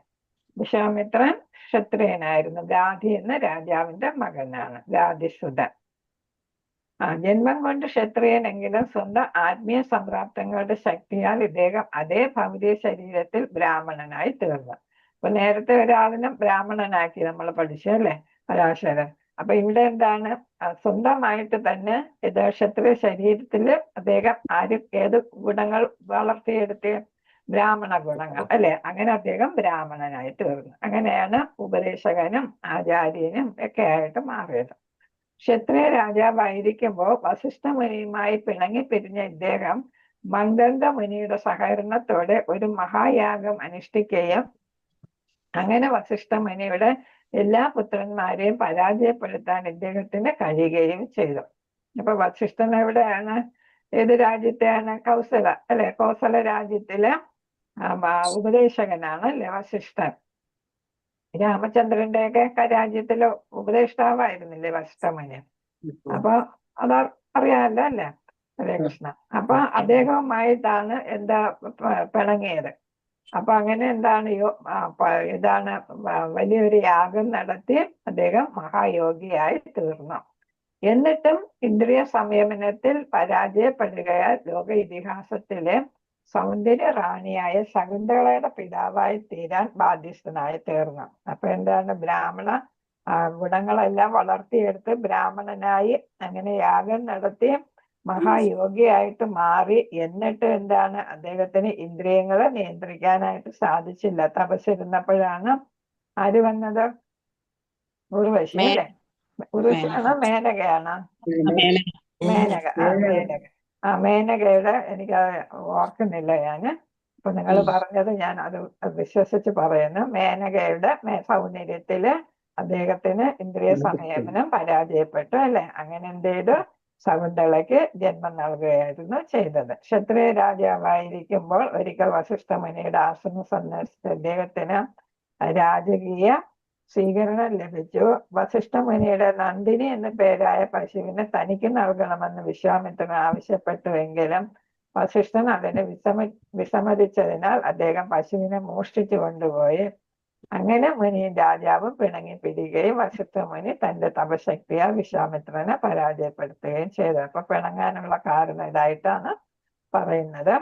വിശ്വാമിത്രൻ ക്ഷത്രിയനായിരുന്നു. ഗാധി എന്ന രാജാവിന്റെ മകനാണ് ഗാധിസുതൻ. ജന്മം കൊണ്ട് ക്ഷത്രിയനെങ്കിലും സ്വന്തം ആത്മീയ സംപ്രാപ്തങ്ങളുടെ ശക്തിയാൽ ഇദ്ദേഹം അതേ ഭൗതിക ശരീരത്തിൽ ബ്രാഹ്മണനായി തീർന്നു. അപ്പൊ നേരത്തെ ഒരാളിനും ബ്രാഹ്മണനാക്കി നമ്മൾ പഠിച്ചു അല്ലെ, പരാശരൻ. അപ്പൊ ഇവിടെ എന്താണ്, സ്വന്തമായിട്ട് തന്നെ ഇത് ക്ഷത്രിയ ശരീരത്തില് അദ്ദേഹം ഏത് ഗുണങ്ങൾ വളർത്തിയെടുത്ത്, ബ്രാഹ്മണ ഗുണങ്ങൾ അല്ലെ. അങ്ങനെ അദ്ദേഹം ബ്രാഹ്മണനായി തീർന്നു. അങ്ങനെയാണ് ഉപദേശകനും ആചാര്യനും ഒക്കെ ആയിട്ട് മാറിയത്. ക്ഷത്രിയ രാജാവായിരിക്കുമ്പോൾ വസിഷ്ഠ മുനിയുമായി പിണങ്ങിപ്പിരിഞ്ഞ ഇദ്ദേഹം മംഗന്ധ മുനിയുടെ സഹകരണത്തോടെ ഒരു മഹായാഗം അനുഷ്ഠിക്കുകയും അങ്ങനെ വസിഷ്ഠ മുനിയുടെ എല്ലാ പുത്രന്മാരെയും പരാജയപ്പെടുത്താൻ ഇദ്ദേഹത്തിന് കഴിയുകയും ചെയ്തു. അപ്പൊ വസിഷ്ഠൻ എവിടെയാണ്, ഏത് രാജ്യത്തെയാണ്, കൗസല അല്ലെ. കോസല രാജ്യത്തിലെ ഉപദേശകനാണ് അല്ലെ വസിഷ്ഠൻ. രാമചന്ദ്രന്റെയൊക്കെ രാജ്യത്തിലെ ഉപദേഷ്ടാവായിരുന്നില്ലേ വസിഷ്ഠമുനി. അപ്പൊ അത് അറിയാമല്ലോ അല്ലെ. ഹരേ കൃഷ്ണ. അപ്പൊ അദ്ദേഹവുമായിട്ടാണ് എന്താ പിണങ്ങിയത്. അപ്പൊ അങ്ങനെ എന്താണ് ഇതാണ് വലിയൊരു യാഗം നടത്തി അദ്ദേഹം മഹായോഗിയായി തീർന്നു. എന്നിട്ടും ഇന്ദ്രിയ സംയമനത്തിൽ പരാജയപ്പെടുകയാൽ ലോക ഇതിഹാസത്തിലെ സൗന്ദര്യ റാണിയായ ശകുന്തളയുടെ പിതാവായി തീരാൻ ബാധ്യസ്ഥനായി തീർന്നു. അപ്പൊ എന്താണ്, ബ്രാഹ്മണ ഗുണങ്ങളെല്ലാം വളർത്തിയെടുത്ത് ബ്രാഹ്മണനായി അങ്ങനെ യാഗം നടത്തി മഹായോഗിയായിട്ട് മാറി. എന്നിട്ട് എന്താണ്, അദ്ദേഹത്തിന് ഇന്ദ്രിയങ്ങളെ നിയന്ത്രിക്കാനായിട്ട് സാധിച്ചില്ല. തപസ്സിരുന്നപ്പോഴാണ് ആര് വന്നത്, ഉർവശി അല്ലെ. ഉർവശിയാണോ മേനകയാണോ? മേനകയുടെ എനിക്ക് ഓർക്കുന്നില്ല ഞാന്. അപ്പൊ നിങ്ങൾ പറഞ്ഞത് ഞാൻ അത് വിശ്വസിച്ച് പറയുന്നു. മേനകയുടെ സൗന്ദര്യത്തില് അദ്ദേഹത്തിന് ഇന്ദ്രിയ സംയമനം പരാജയപ്പെട്ടു അല്ലെ. അങ്ങനെ എന്ത് ചെയ്തു, ശകുന്തളയ്ക്ക് ജന്മം നൽകുകയായിരുന്നു ചെയ്തത്. ക്ഷത്രിയ രാജാവായിരിക്കുമ്പോൾ ഒരിക്കൽ വസിഷ്ഠ മുനിയുടെ ആശ്രമം സന്ദർശിച്ച അദ്ദേഹത്തിന് രാജകീയ സ്വീകരണം ലഭിച്ചു. വസിഷ്ഠ മുനിയുടെ നന്ദിനി എന്ന പേരായ പശുവിനെ തനിക്ക് നൽകണമെന്ന് വിശ്വാമിത്രൻ ആവശ്യപ്പെട്ടുവെങ്കിലും വസിഷ്ഠൻ അതിന് വിസമ്മതിച്ചതിനാൽ അദ്ദേഹം പശുവിനെ മോഷ്ടിച്ചു കൊണ്ടുപോയി. അങ്ങനെ മുനിയും രാജാവും പിണങ്ങിപ്പിരിയുകയും വസിഷ്ഠ മുനി തന്റെ തപശക്തിയാൽ വിശ്വാമിത്രനെ പരാജയപ്പെടുത്തുകയും ചെയ്തു. അപ്പൊ പിണങ്ങാനുള്ള കാരണം ഇതായിട്ടാണ് പറയുന്നത്.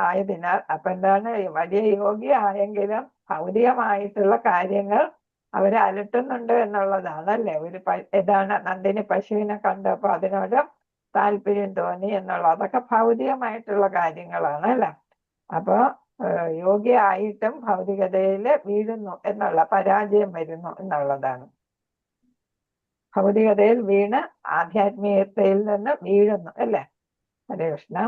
ആയതിനാൽ അപ്പൊ എന്താണ്, വലിയ യോഗി ആയെങ്കിലും ഭൗതികമായിട്ടുള്ള കാര്യങ്ങൾ അവരെ അലട്ടുന്നുണ്ട് എന്നുള്ളതാണ് അല്ലെ. ഇതാണ് നന്ദിനി പശുവിനെ കണ്ടപ്പോ അതിനോട് താല്പര്യം തോന്നി എന്നുള്ള, അതൊക്കെ ഭൗതികമായിട്ടുള്ള കാര്യങ്ങളാണ് അല്ലെ. അപ്പൊ യോഗ്യയായിട്ടും ഭൗതികതയിൽ വീഴുന്നു എന്നുള്ള പരാജയം വരുന്നു എന്നുള്ളതാണ്. ഭൗതികതയിൽ വീണ് ആധ്യാത്മികതയിൽ നിന്ന് വീഴുന്നു അല്ലേ? ഹരേ കൃഷ്ണ.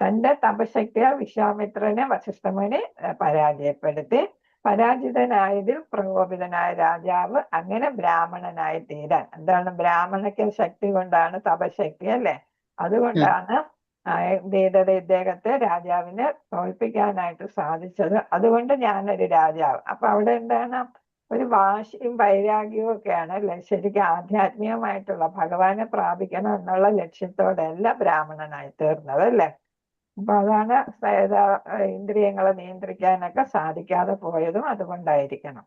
തന്റെ തപശക്തിയാൽ വിശ്വാമിത്രനെ വസിഷ്ഠമുനി പരാജയപ്പെടുത്തി. പരാജിതനായതിൽ പ്രകോപിതനായ രാജാവ് അങ്ങനെ ബ്രാഹ്മണനായി തീരാൻ, എന്താണ് ബ്രാഹ്മണയ്ക്ക് ശക്തി കൊണ്ടാണ് തപശക്തി അല്ലേ? അതുകൊണ്ടാണ് ഇദ്ദേഹത്തെ രാജാവിനെ തോൽപ്പിക്കാനായിട്ട് സാധിച്ചത്. അതുകൊണ്ട് ഞാനൊരു രാജാവ്. അപ്പൊ അവിടെ എന്താണ്, ഒരു വാശിയും വൈരാഗ്യവും ഒക്കെയാണ് അല്ലെ ശരിക്കും ആധ്യാത്മികമായിട്ടുള്ള ഭഗവാനെ പ്രാപിക്കണം എന്നുള്ള ലക്ഷ്യത്തോടെയല്ല ബ്രാഹ്മണനായി തീർന്നത് അല്ലേ? അപ്പൊ അതാണ് ഇന്ദ്രിയങ്ങളെ നിയന്ത്രിക്കാനൊക്കെ സാധിക്കാതെ പോയതും അതുകൊണ്ടായിരിക്കണം.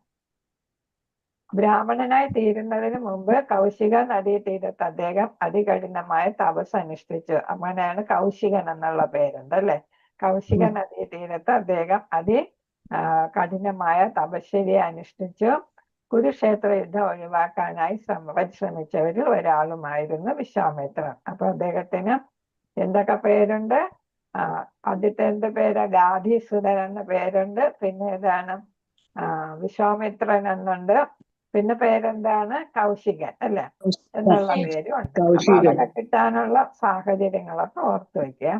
ബ്രാഹ്മണനായി തീരുന്നതിന് മുമ്പ് കൗശിക നദീതീരത്ത് അദ്ദേഹം അതികഠിനമായ തപസ് അനുഷ്ഠിച്ചു. അങ്ങനെയാണ് കൗശികൻ എന്നുള്ള പേരുണ്ട് അല്ലെ? കൗശിക നദീതീരത്ത് അദ്ദേഹം കഠിനമായ തപശ്ചര്യ അനുഷ്ഠിച്ചു. കുരുക്ഷേത്ര യുദ്ധം ഒഴിവാക്കാനായി പരിശ്രമിച്ചവരിൽ ഒരാളുമായിരുന്നു വിശ്വാമിത്രൻ. അപ്പൊ അദ്ദേഹത്തിന് എന്തൊക്കെ പേരുണ്ട്? ആദ്യത്തെ എന്ത് പേര്? ഗാധീസുരൻ എന്ന പേരുണ്ട്. പിന്നെ ഏതാണ്? വിശ്വാമിത്രൻ എന്നുണ്ട്. പിന്നെ പേരെന്താണ്? കൗശികൻ അല്ലെ എന്നുള്ള പേരും ഉണ്ട്. അപ്പൊ അതൊക്കെ കിട്ടാനുള്ള സാഹചര്യങ്ങളൊക്കെ ഓർത്തു വയ്ക്കുക.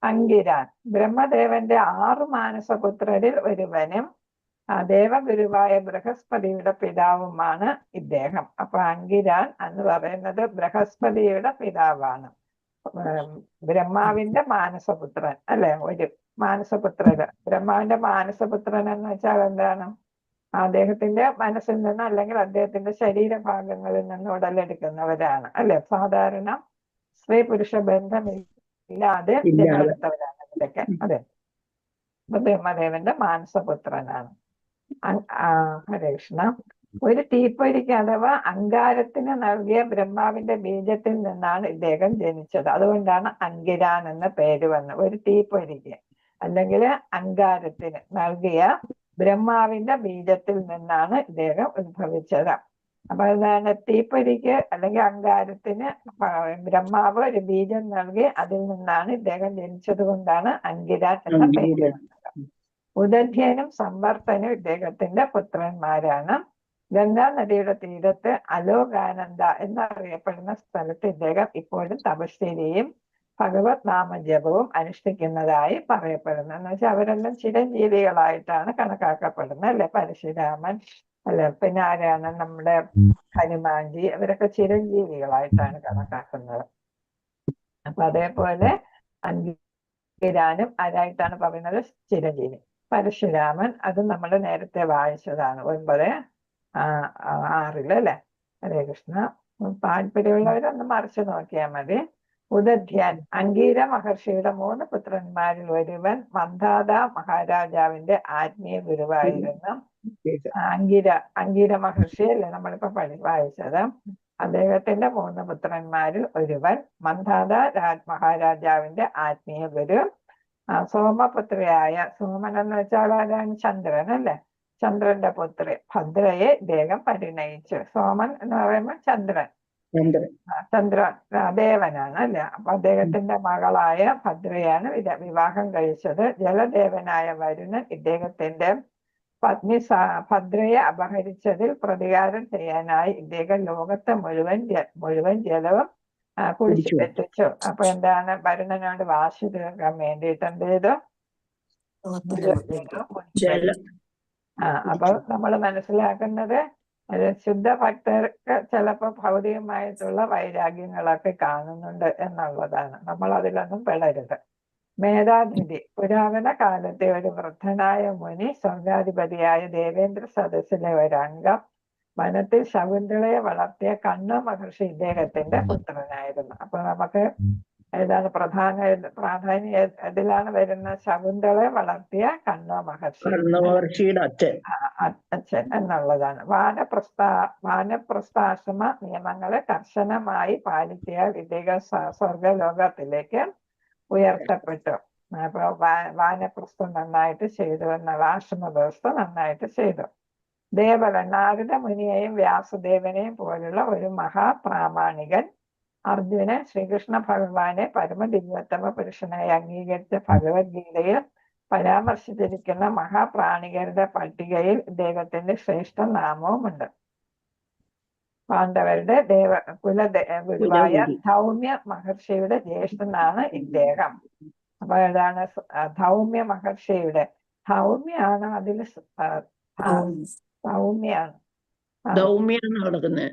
അങ്കിരാൻ ബ്രഹ്മദേവന്റെ 6 മാനസപുത്രരിൽ ഒരുവനും ദേവഗുരുവായ ബൃഹസ്പതിയുടെ പിതാവുമാണ് ഇദ്ദേഹം. അപ്പൊ അങ്കിരാൻ എന്ന് പറയുന്നത് ബൃഹസ്പതിയുടെ പിതാവാണ്. ബ്രഹ്മാവിന്റെ മാനസപുത്രൻ അല്ലെ? ഒരു മാനസപുത്രര്. ബ്രഹ്മാവിന്റെ മാനസപുത്രൻ എന്ന് വെച്ചാൽ എന്താണ്? അദ്ദേഹത്തിന്റെ മനസ്സിൽ നിന്ന് അല്ലെങ്കിൽ അദ്ദേഹത്തിന്റെ ശരീരഭാഗങ്ങളിൽ നിന്ന് ഉടലെടുക്കുന്നവരാണ് അല്ലെ? സാധാരണ സ്ത്രീ പുരുഷ ബന്ധമില്ലാതെ ജന്മെടുത്തവരാണ് ഇതൊക്കെ. അതെ, ബ്രഹ്മദേവന്റെ മാനസപുത്രനാണ്. ഹരേ കൃഷ്ണ. ഒരു തീപ്പൊരിക്ക് അഥവാ അങ്കാരത്തിന് നൽകിയ ബ്രഹ്മാവിന്റെ ബീജത്തിൽ നിന്നാണ് ഇദ്ദേഹം ജനിച്ചത്. അതുകൊണ്ടാണ് അങ്കിരാൻ എന്ന പേര് വന്നത്. ഒരു തീപ്പൊരിക്ക് അല്ലെങ്കിൽ അങ്കാരത്തിന് നൽകിയ ബ്രഹ്മാവിന്റെ ബീജത്തിൽ നിന്നാണ് ഇദ്ദേഹം ഉത്ഭവിച്ചത്. അപ്പൊ അതാണ് തീപ്പൊരിക്ക് അല്ലെങ്കിൽ അങ്കാരത്തിന് ബ്രഹ്മാവ് ഒരു ബീജം നൽകി അതിൽ നിന്നാണ് ഇദ്ദേഹം ജനിച്ചത് കൊണ്ടാണ് അങ്കിരാൻ എന്ന പേര് വന്നത്. ഉദധ്യനും സംവർത്തനും ഇദ്ദേഹത്തിന്റെ പുത്രന്മാരാണ്. ഗംഗാ നദിയുടെ തീരത്ത് അലോകാനന്ദ എന്നറിയപ്പെടുന്ന സ്ഥലത്ത് ഇദ്ദേഹം ഇപ്പോഴും തപശ്ചര്യയും ഭഗവത് നാമജപവും അനുഷ്ഠിക്കുന്നതായി പറയപ്പെടുന്നു. എന്ന് വെച്ചാൽ അവരെല്ലാം ചിരഞ്ജീവികളായിട്ടാണ് കണക്കാക്കപ്പെടുന്നത് അല്ലെ? പരശുരാമൻ അല്ലെ, പിന്നെ ആരാണ് നമ്മുടെ ഹനുമാൻജി, അവരൊക്കെ ചിരഞ്ജീവികളായിട്ടാണ് കണക്കാക്കുന്നത്. അപ്പൊ അതേപോലെ അങ്കിരാനും ആരായിട്ടാണ് പറയുന്നത്? ചിരഞ്ജീവി. പരശുരാമൻ അത് നമ്മൾ നേരത്തെ വായിച്ചതാണ് 9:6 അല്ലെ? ഹരേ കൃഷ്ണ. താല്പര്യമുള്ളവരൊന്ന് മറിച്ച് നോക്കിയാൽ മതി. ഉദധ്യാൻ അംഗീര മഹർഷിയുടെ 3 പുത്രന്മാരിൽ ഒരുവൻ മന്ദാത മഹാരാജാവിന്റെ ആത്മീയ ഗുരുവായിരുന്നു. അംഗീര മഹർഷി അല്ലേ നമ്മളിപ്പോ വായിച്ചത്? അദ്ദേഹത്തിന്റെ 3 പുത്രന്മാരിൽ ഒരുവൻ മന്ദാത മഹാരാജാവിന്റെ ആത്മീയ ഗുരു. സോമപുത്രിയായ, സോമൻ എന്ന് വെച്ചാൽ ആരാണ്? ചന്ദ്രൻ അല്ലെ? ചന്ദ്രന്റെ പുത്രി ഭദ്രയെ ഇദ്ദേഹം പരിണയിച്ചു. സോമൻ എന്ന് പറയുമ്പോൾ ചന്ദ്രൻ ദേവനാണ് അല്ലെ? അപ്പൊ അദ്ദേഹത്തിന്റെ മകളായ ഭദ്രയാണ് വിവാഹം കഴിച്ചത്. ജലദേവനായ വരുണൻ ഇദ്ദേഹത്തിന്റെ പത്നി ഭദ്രയെ അപഹരിച്ചതിൽ പ്രതികാരം ചെയ്യാനായി ഇദ്ദേഹം ലോകത്തെ മുഴുവൻ ജലവും കുടിച്ചെത്തിച്ചു. അപ്പൊ എന്താണ്? വരുണനോട് വാശി തീർക്കാൻ വേണ്ടിയിട്ട് എന്ത് ചെയ്തു? അപ്പൊ നമ്മൾ മനസ്സിലാക്കുന്നത് ശുദ്ധ ഭക്തർക്ക് ചിലപ്പോൾ ഭൗതികമായിട്ടുള്ള വൈരാഗ്യങ്ങളൊക്കെ കാണുന്നുണ്ട് എന്നുള്ളതാണ്. നമ്മൾ അതിലൊന്നും പെടരുത്. മേധാതിഥി പുരാതന കാലത്തെ ഒരു വൃദ്ധനായ മുനി സ്വർഗാധിപതിയായ ദേവേന്ദ്ര സദസ്സിലെ ഒരംഗം വനത്തിൽ ശകുന്തളയെ വളർത്തിയ കണ്ണ മഹർഷി ഇദ്ദേഹത്തിന്റെ പുത്രനായിരുന്നു. അപ്പൊ നമുക്ക് ഏതാണ് പ്രാധാന്യം ഇതിലാണ് വരുന്ന? ശകുന്തളയെ വളർത്തിയ കണ്ണ മഹർഷിയുടെ അച്ഛൻ എന്നുള്ളതാണ്. വാനപ്രസ്ഥാശ്രമ നിയമങ്ങളെ കർശനമായി പാലിച്ചാൽ ഇദ്ദേഹം സ്വർഗലോകത്തിലേക്ക് ഉയർത്തപ്പെട്ടു. അപ്പൊ വാനപ്രസ്ഥം നന്നായിട്ട് ചെയ്തു എന്നുള്ള ആശ്രമ വ്യവസ്ഥ നന്നായിട്ട് ചെയ്തു. ദേവകൻ നാരദ മുനിയെയും വ്യാസദേവനെയും പോലുള്ള ഒരു മഹാപ്രാമാണികൻ അർജുനൻ ശ്രീകൃഷ്ണ ഭഗവാനെ പരമദിവ്യോത്തമ പുരുഷനായി അംഗീകരിച്ച ഭഗവത്ഗീതയിൽ പരാമർശിച്ചിരിക്കുന്ന മഹാപ്രാണികരുടെ പട്ടികയിൽ ഇദ്ദേഹത്തിന്റെ ശ്രേഷ്ഠ നാമവുമുണ്ട്. പാണ്ഡവരുടെ കുലഗുരുവായ കുലഗുരു. ധൗമ്യ മഹർഷിയുടെ ജ്യേഷ്ഠനാണ് ഇദ്ദേഹം. അപ്പൊ ഏതാണ് ധൗമ്യ മഹർഷിയുടെ ധൗമ്യാണ് അതിൽ സൗമ്യാണ്. ദൗമ്യാണ് നടക്കുന്നത്.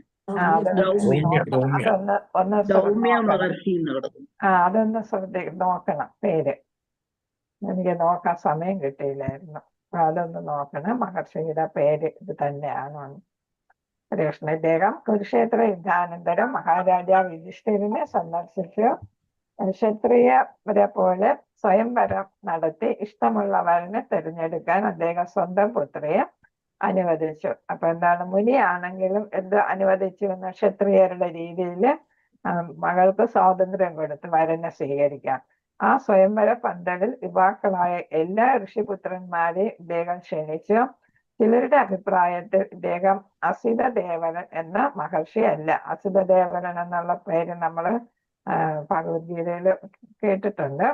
ദൗമ്യ മഹർഷി നടക്കുന്നു. അതൊന്ന് നോക്കണം പേര്. എനിക്ക് നോക്കാൻ സമയം കിട്ടിയില്ലായിരുന്നു. അപ്പൊ അതൊന്ന് നോക്കണം. മഹർഷിയുടെ പേര് ഇത് തന്നെയാണോ? കൃഷ്ണ ഇദ്ദേഹം കുരുക്ഷേത്ര യുദ്ധാനന്തരം മഹാരാജാവ് യുധിഷ്ഠിരനെ സന്ദർശിച്ചു. ക്ഷത്രിയരെ പോലെ സ്വയംവരം നടത്തി ഇഷ്ടമുള്ള വരനെ തിരഞ്ഞെടുക്കാൻ അദ്ദേഹം സ്വന്തം പുത്രിയെ അനുവദിച്ചു. അപ്പൊ എന്താണ്, മുനിയാണെങ്കിലും എന്ത് അനുവദിച്ചു എന്ന ക്ഷത്രിയരുടെ രീതിയിൽ മകൾക്ക് സ്വാതന്ത്ര്യം കൊടുത്ത് വരനെ സ്വീകരിക്കാം. ആ സ്വയംവര പന്തലിൽ യുവാക്കളായ എല്ലാ ഋഷിപുത്രന്മാരെയും ഇദ്ദേഹം ക്ഷണിച്ചു. ചിലരുടെ അഭിപ്രായത്തിൽ ഇദ്ദേഹം അസിതദേവനൻ എന്ന മഹർഷി അല്ല. അസിതദേവനൻ എന്നുള്ള പേര് നമ്മൾ ഭഗവത്ഗീതയിൽ കേട്ടിട്ടുണ്ട്.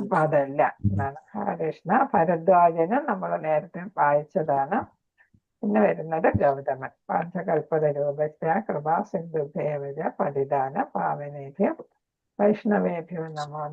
അപ്പൊ അതല്ല എന്നാണ്. കൃഷ്ണ ഭരദ്വാജന് നമ്മൾ നേരത്തെ വായിച്ചതാണ്. പിന്നെ വരുന്നത് ഗൗതമൻ. പാഞ്ചകൽപത രൂപസ്ഥ കൃപാ സിന്ധുഭേവജ പതിദാന പാവനേഭ്യ വൈഷ്ണവേഭ്യോ നമോ